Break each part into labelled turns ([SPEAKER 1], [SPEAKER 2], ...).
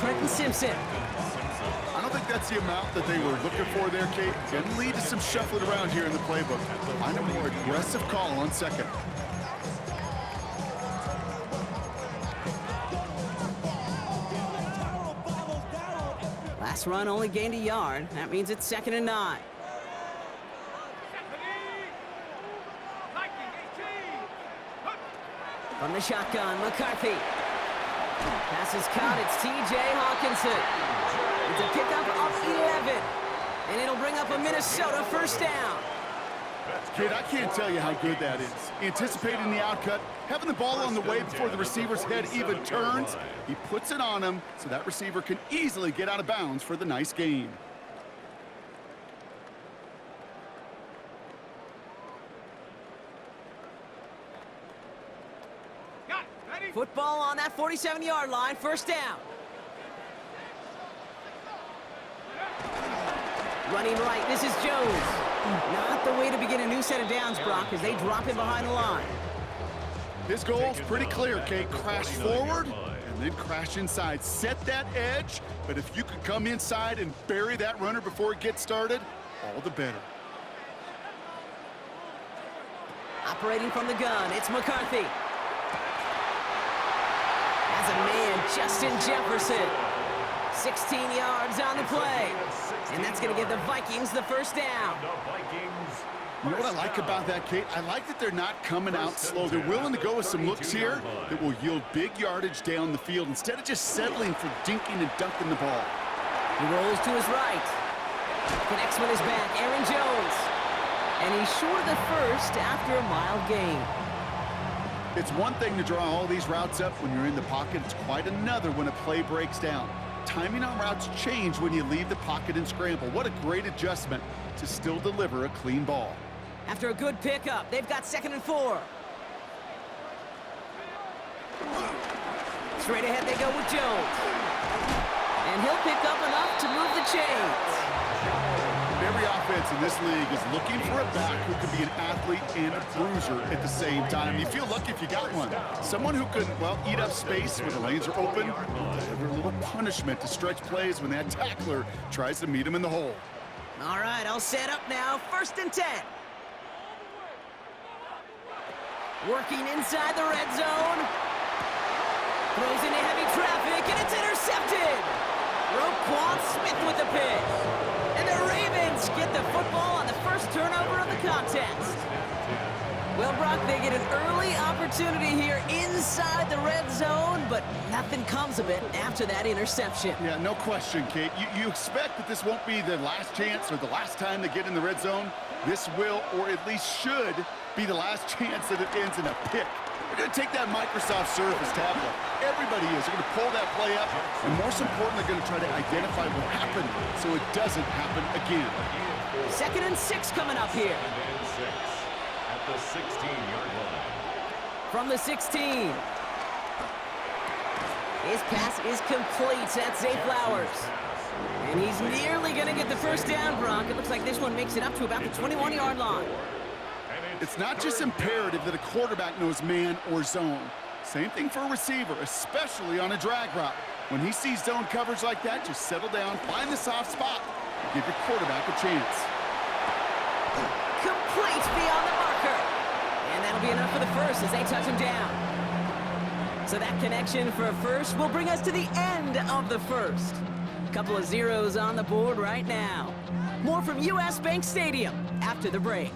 [SPEAKER 1] Trenton Simpson.
[SPEAKER 2] I don't think that's the amount that they were looking for there, Kate. Can lead to some shuffling around here in the playbook. Find a more aggressive call on second.
[SPEAKER 1] Last run only gained a yard. That means it's 2nd and 9. From the shotgun, McCarthy. Pass is caught. It's T.J. Hawkinson. It's a pickup of 11. And it'll bring up a Minnesota first down.
[SPEAKER 2] Kid, I can't tell you how good that is. Anticipating the outcut, having the ball on the way before the receiver's head even turns. He puts it on him so that receiver can easily get out of bounds for the nice gain.
[SPEAKER 1] Football on that 47-yard line, first down. Running right, this is Jones. Not the way to begin a new set of downs, Brock, as they drop him behind the line.
[SPEAKER 2] His goal's pretty clear, Kate. Crash forward and then crash inside. Set that edge, but if you can come inside and bury that runner before it gets started, all the better.
[SPEAKER 1] Operating from the gun, it's McCarthy. As a man, Justin Jefferson. 16 yards on the play. And that's going to give the Vikings the first down.
[SPEAKER 2] You know what I like about that, Kate? I like that they're not coming out slow. They're willing to go with some looks here that will yield big yardage down the field instead of just settling for dinking and dunking the ball.
[SPEAKER 1] He rolls to his right. Connects with his back, Aaron Jones. And he's short of the first after a mild gain.
[SPEAKER 2] It's one thing to draw all these routes up when you're in the pocket. It's quite another when a play breaks down. Timing on routes change when you leave the pocket and scramble. What a great adjustment to still deliver a clean ball.
[SPEAKER 1] After a good pickup, they've got 2nd and 4. Straight ahead they go with Jones. And he'll pick up enough to move the chains.
[SPEAKER 2] Every offense in this league is looking for a back who can be an athlete and a bruiser at the same time. You feel lucky if you got one. Someone who can, well, eat up space when the lanes are open, deliver a little punishment to stretch plays when that tackler tries to meet him in the hole.
[SPEAKER 1] All right, I'll set up now. 1st and 10. Working inside the red zone. Throws into heavy traffic, and it's intercepted. Roquan Smith with the pick. And the Ravens get the football on the first turnover of the contest. Well, Brock, they get an early opportunity here inside the red zone, but nothing comes of it after that interception.
[SPEAKER 2] Yeah, no question, Kate. You expect that this won't be the last chance or the last time they get in the red zone. This will, or at least should, be the last chance that it ends in a pick. They're going to take that Microsoft Surface tablet. Everybody is. They're going to pull that play up, and most important, they're going to try to identify what happened so it doesn't happen again.
[SPEAKER 1] 2nd and 6 coming up here.
[SPEAKER 3] At the 16-yard line.
[SPEAKER 1] From the 16. His pass is complete. That's Zay Flowers. And he's nearly going to get the first down, Brock. It looks like this one makes it up to about the 21-yard line.
[SPEAKER 2] It's not just imperative that a quarterback knows man or zone. Same thing for a receiver, especially on a drag route. When he sees zone coverage like that, just settle down, find the soft spot, and give your quarterback a chance.
[SPEAKER 1] Complete beyond the marker. And that'll be enough for the first as they touch him down. So that connection for a first will bring us to the end of the first. Couple of zeros on the board right now. More from US Bank Stadium after the break.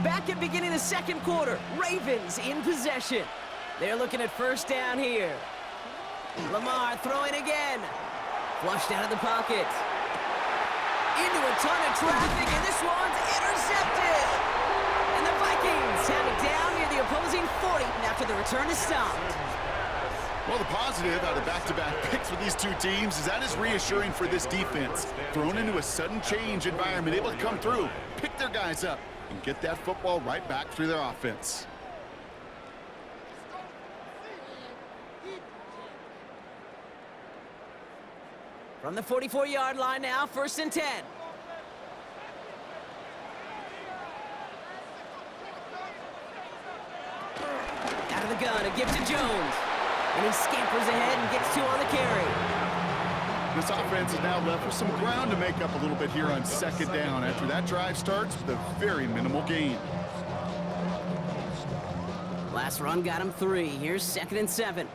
[SPEAKER 1] Back at beginning of the second quarter, Ravens in possession. They're looking at first down here. Lamar throwing again. Flushed out of the pocket. Into a ton of traffic, and this one's intercepted. And the Vikings have it down near the opposing 40 after the return is stopped.
[SPEAKER 2] Well, the positive out of back-to-back picks for these two teams is that is reassuring for this defense. Thrown into a sudden change environment, able to come through, pick their guys up, and get that football right back through their offense.
[SPEAKER 1] From the 44-yard line now, 1st and 10. the gun, a gift to Jones. And he scampers ahead and gets 2 on the carry.
[SPEAKER 2] This offense is now left with some ground to make up a little bit here on second down after that drive starts with a very minimal gain.
[SPEAKER 1] Last run got him 3. Here's 2nd and 7.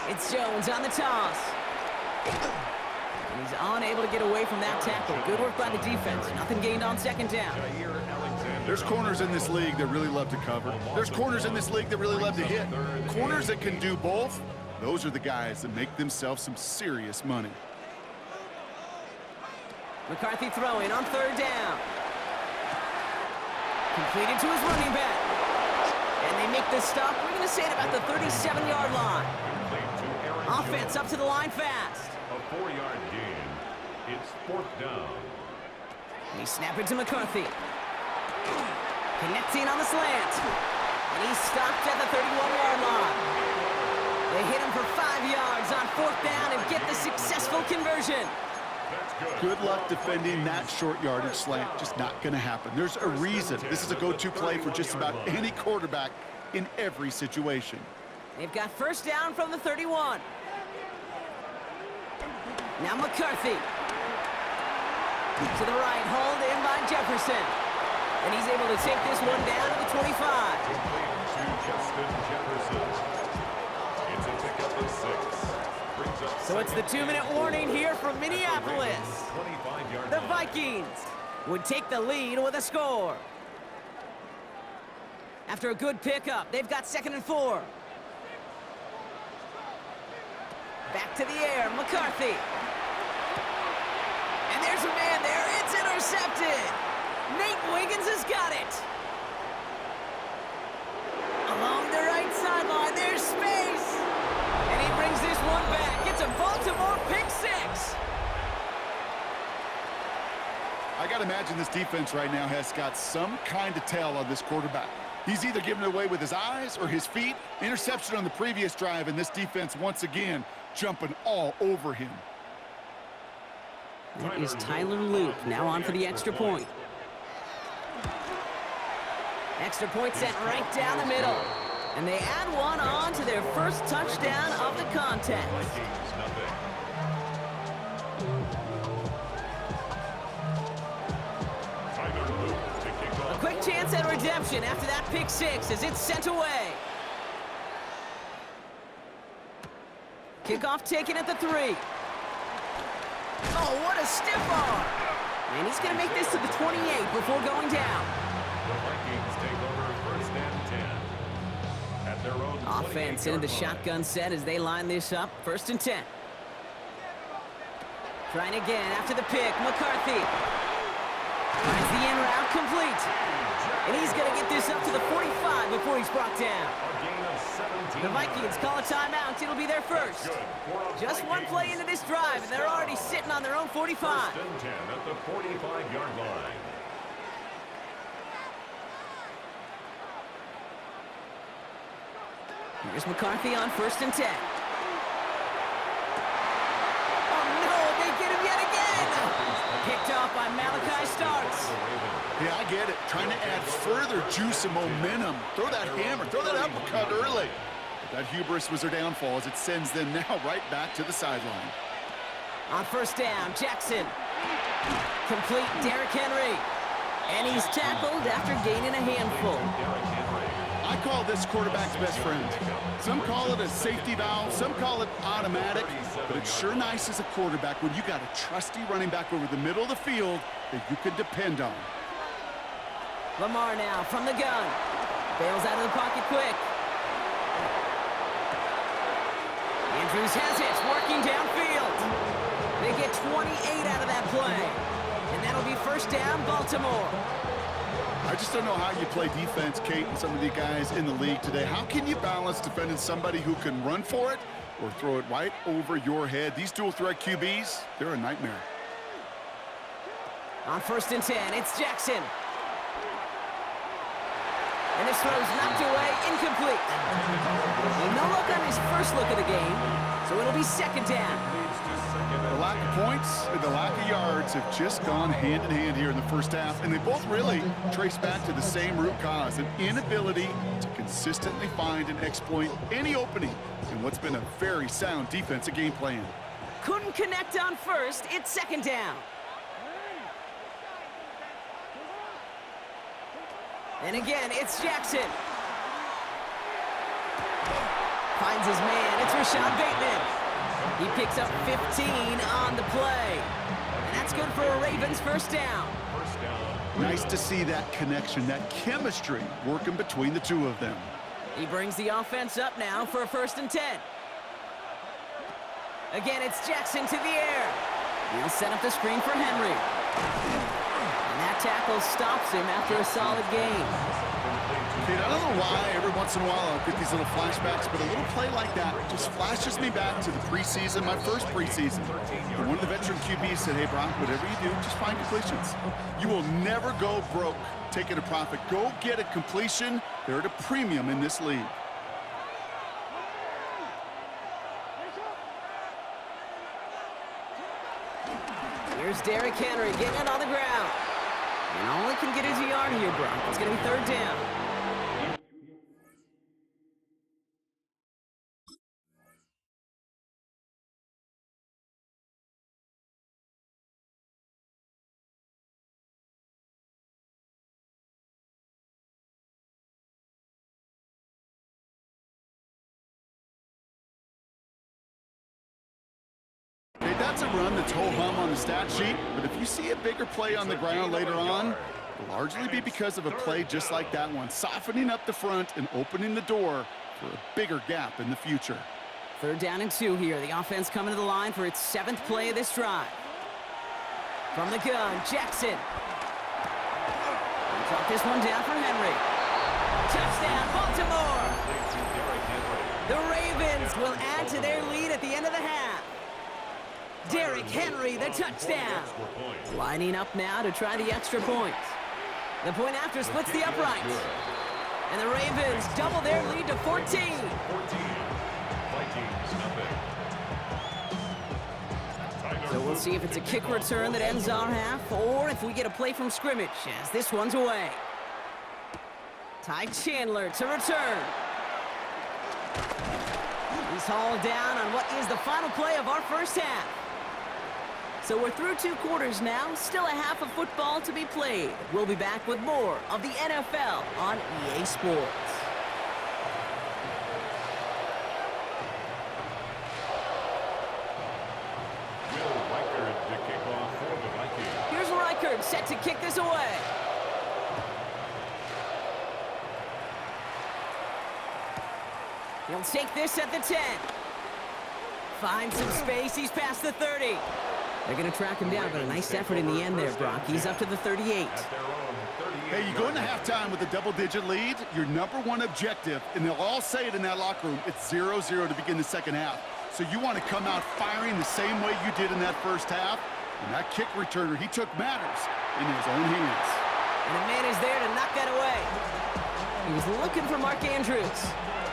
[SPEAKER 1] It's Jones on the toss. And he's unable to get away from that tackle. Good work by the defense. Nothing gained on 2nd down.
[SPEAKER 2] There's corners in this league that really love to cover. There's corners in this league that really love to hit. Corners that can do both, those are the guys that make themselves some serious money.
[SPEAKER 1] McCarthy throwing on 3rd down. Completed to his running back. And they make this stop. We're going to say it about the 37-yard line. Offense up to the line fast.
[SPEAKER 3] A 4-yard gain. It's 4th down.
[SPEAKER 1] And he snapped it to McCarthy. Connecting on the slant. And he's stopped at the 31-yard line. They hit him for 5 yards on 4th down and get the successful conversion.
[SPEAKER 2] Good luck defending that short yardage slant. Just not going to happen. There's a reason. This is a go-to play for just about any quarterback in every situation.
[SPEAKER 1] They've got 1st down from the 31. Now McCarthy. To the right, hauled in by Jefferson. And he's able to take this one down to the 25.
[SPEAKER 3] To Justin Jefferson. It's a pickup of 6. Brings up
[SPEAKER 1] So it's the 2-minute warning here from Minneapolis.
[SPEAKER 3] 25-yard
[SPEAKER 1] The
[SPEAKER 3] line.
[SPEAKER 1] Vikings would take the lead with a score. After a good pickup, they've got 2nd and 4. Back to the air, McCarthy. And there's a man there. It's intercepted. Nate Wiggins has got it. Along the right sideline, there's space. And he brings this one back. It's a Baltimore pick 6.
[SPEAKER 2] I got to imagine this defense right now has got some kind of tell on this quarterback. He's either giving it away with his eyes or his feet. Interception on the previous drive, and this defense once again jumping all over him.
[SPEAKER 1] That is Tyler Luke, now on for the extra point. Extra point sent right down the middle. And they add one on to their first touchdown of the contest.
[SPEAKER 3] Vikings, nothing. Tyler Luke to kick
[SPEAKER 1] A
[SPEAKER 3] off.
[SPEAKER 1] quick chance at redemption after that pick 6 as it's sent away. Kickoff taken at the 3. Oh, what a stiff arm. And he's going to make this to the 28 before going down.
[SPEAKER 3] The Vikings take over 1st and 10. At their own
[SPEAKER 1] Offense into the
[SPEAKER 3] 28-yard line.
[SPEAKER 1] shotgun set as they line this up. 1st and 10. Trying again after the pick. McCarthy. Finds the in route complete. And he's going to get this up to the 45 before he's brought down.
[SPEAKER 3] A gain of 17.
[SPEAKER 1] The Vikings call a timeout. It'll be their first.
[SPEAKER 3] Good for a
[SPEAKER 1] Just one play
[SPEAKER 3] Vikings
[SPEAKER 1] into this drive, and they're already sitting on their own 45.
[SPEAKER 3] 1st and 10 at the 45-yard line.
[SPEAKER 1] Here's McCarthy on 1st and 10. Oh, no, they get him yet again. Picked off by Malachi Starks.
[SPEAKER 2] Yeah, I get it. Trying to add further juice and momentum. Throw that hammer, throw that uppercut early. But that hubris was their downfall as it sends them now right back to the sideline.
[SPEAKER 1] On 1st down, Jackson. Complete, Derrick Henry. And he's tackled after gaining a handful.
[SPEAKER 2] I call this quarterback's best friend. Some call it a safety valve, some call it automatic, but it's sure nice as a quarterback when you got a trusty running back over the middle of the field that you can depend on.
[SPEAKER 1] Lamar now from the gun. Bails out of the pocket quick. Andrews has it, working downfield. They get 28 out of that play. And that'll be 1st down, Baltimore.
[SPEAKER 2] I just don't know how you play defense, Kate, and some of the guys in the league today. How can you balance defending somebody who can run for it or throw it right over your head? These dual threat QBs, they're a nightmare.
[SPEAKER 1] On 1st and 10, it's Jackson. And this throw's knocked away, incomplete. And no look on his first look of the game, so it'll be 2nd down.
[SPEAKER 2] The lack of points and the lack of yards have just gone hand in hand here in the first half, and they both really trace back to the same root cause, an inability to consistently find and exploit any opening in what's been a very sound defensive game plan.
[SPEAKER 1] Couldn't connect on first. It's second down. And again, it's Jackson. Finds his man. It's Rashad Bateman. He picks up 15 on the play. And that's good for a Ravens first down.
[SPEAKER 2] Nice to see that connection, that chemistry working between the two of them.
[SPEAKER 1] He brings the offense up now for a 1st and 10. Again, it's Jackson to the air. He'll set up the screen for Henry. And that tackle stops him after a solid gain.
[SPEAKER 2] Kate, I don't know why every once in a while I'll get these little flashbacks, but a little play like that just flashes me back to the preseason, my first preseason. And one of the veteran QBs said, hey, Brock, whatever you do, just find completions. You will never go broke taking a profit. Go get a completion. They're at a premium in this league.
[SPEAKER 1] Here's Derrick Henry getting it on the ground. And all he can get is a yard here, Brock. It's going to be 3rd down.
[SPEAKER 2] Okay, that's a run that's ho-hum on the stat sheet, but if you see a bigger play on the ground later on, it'll largely be because of a play just like that one, softening up the front and opening the door for a bigger gap in the future.
[SPEAKER 1] 3rd down and 2 here. The offense coming to the line for its 7th play of this drive. From the gun, Jackson. Drop this one down for Henry. Touchdown, Baltimore! The Ravens will add to their lead at the end of the half. Derrick Henry, the touchdown. Lining up now to try the extra point. The point after splits the uprights. And the Ravens double their lead to 14. So we'll see if it's a kick return that ends our half, or if we get a play from scrimmage, as this one's away. Ty Chandler to return. He's hauled down on what is the final play of our first half. So we're through 2 quarters now, still a half of football to be played. We'll be back with more of the NFL on EA Sports. Here's Reichard set to kick this away. He'll take this at the 10. Finds some space, he's past the 30. They're going to track him down, but a nice effort in the end there, Brock. He's up to the 38.
[SPEAKER 2] Hey, you go into halftime with a double-digit lead, your #1 objective, and they'll all say it in that locker room, it's 0-0 to begin the second half. So you want to come out firing the same way you did in that first half. And that kick returner, he took matters in his own hands.
[SPEAKER 1] And a man is there to knock that away. He was looking for Mark Andrews.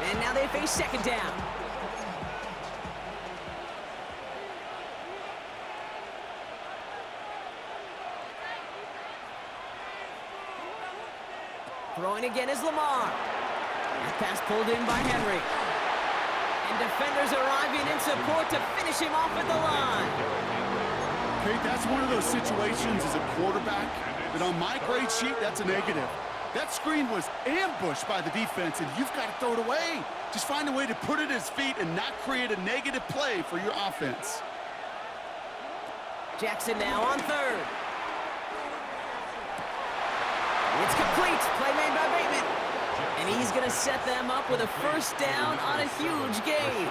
[SPEAKER 1] And now they face second down. Throwing again is Lamar. That pass pulled in by Henry. And defenders arriving in support to finish him off at the line.
[SPEAKER 2] Kate, that's one of those situations as a quarterback that on my grade sheet, that's a negative. That screen was ambushed by the defense, and you've got to throw it away. Just find a way to put it at his feet and not create a negative play for your offense.
[SPEAKER 1] Jackson now on 3rd. It's complete. Play made by Bateman. And he's going to set them up with a first down on a huge gain.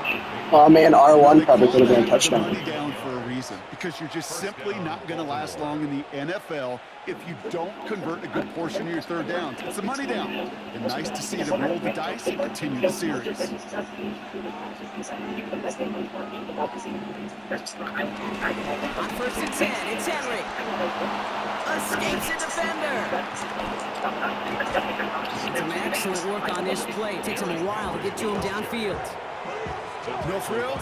[SPEAKER 4] Oh, man, R1 probably could have been a touchdown.
[SPEAKER 2] Money down for a reason, because you're just simply not going to last long in the NFL if you don't convert a good portion of your third downs. It's a money down. And nice to see them roll the dice and continue the series.
[SPEAKER 1] On 1st and 10, it's Henry. Escapes a defender. Some excellent work on this play. It takes him a while to get to him downfield.
[SPEAKER 2] No frills?